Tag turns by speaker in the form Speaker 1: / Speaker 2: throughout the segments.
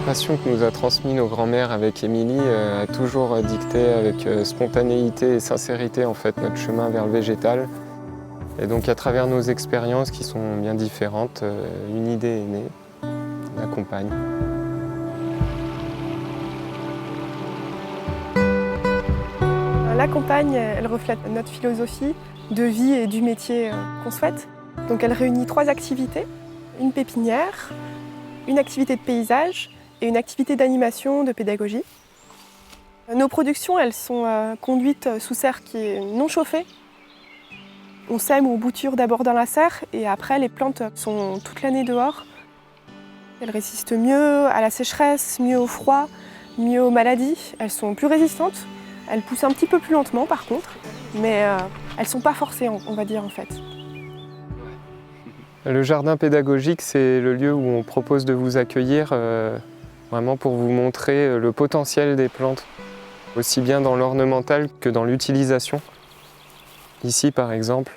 Speaker 1: passion que nous a transmis nos grands-mères avec Émilie a toujours dicté avec spontanéité et sincérité en fait, notre chemin vers le végétal. Et donc à travers nos expériences qui sont bien différentes, une idée est née, la compagne.
Speaker 2: La campagne, elle reflète notre philosophie de vie et du métier qu'on souhaite. Donc elle réunit 3 activités, une pépinière, une activité de paysage et une activité d'animation, de pédagogie. Nos productions, elles sont conduites sous serre qui est non chauffée. On sème ou bouture d'abord dans la serre et après les plantes sont toute l'année dehors. Elles résistent mieux à la sécheresse, mieux au froid, mieux aux maladies. Elles sont plus résistantes. Elles poussent un petit peu plus lentement par contre, mais elles ne sont pas forcées, on va dire en fait.
Speaker 1: Le jardin pédagogique, c'est le lieu où on propose de vous accueillir vraiment pour vous montrer le potentiel des plantes, aussi bien dans l'ornemental que dans l'utilisation. Ici par exemple,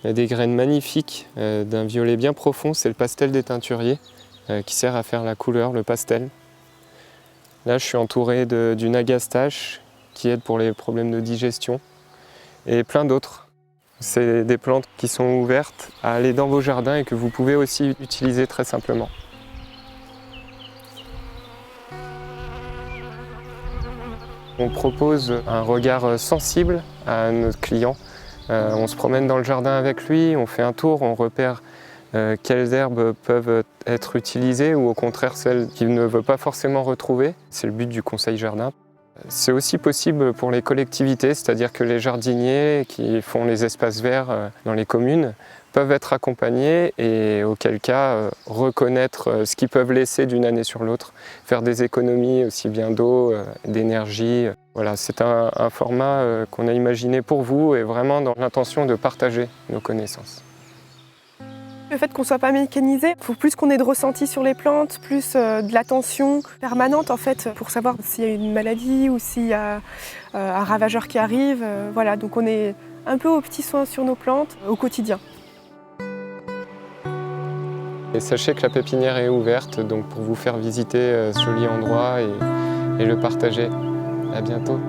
Speaker 1: il y a des graines magnifiques d'un violet bien profond, c'est le pastel des teinturiers qui sert à faire la couleur, le pastel. Là je suis entouré d'une agastache qui aide pour les problèmes de digestion et plein d'autres. C'est des plantes qui sont ouvertes à aller dans vos jardins et que vous pouvez aussi utiliser très simplement. On propose un regard sensible à notre client. On se promène dans le jardin avec lui, on fait un tour, on repère quelles herbes peuvent être utilisées ou au contraire celles qu'il ne veut pas forcément retrouver. C'est le but du conseil jardin. C'est aussi possible pour les collectivités, c'est-à-dire que les jardiniers qui font les espaces verts dans les communes peuvent être accompagnés et auquel cas reconnaître ce qu'ils peuvent laisser d'une année sur l'autre, faire des économies aussi bien d'eau, d'énergie. Voilà, c'est un format qu'on a imaginé pour vous et vraiment dans l'intention de partager nos connaissances.
Speaker 2: Le fait qu'on ne soit pas mécanisé, il faut plus qu'on ait de ressenti sur les plantes, plus de l'attention permanente en fait, pour savoir s'il y a une maladie ou s'il y a un ravageur qui arrive. Voilà, donc on est un peu aux petits soins sur nos plantes au quotidien.
Speaker 1: Et sachez que la pépinière est ouverte donc pour vous faire visiter ce joli endroit et le partager. À bientôt.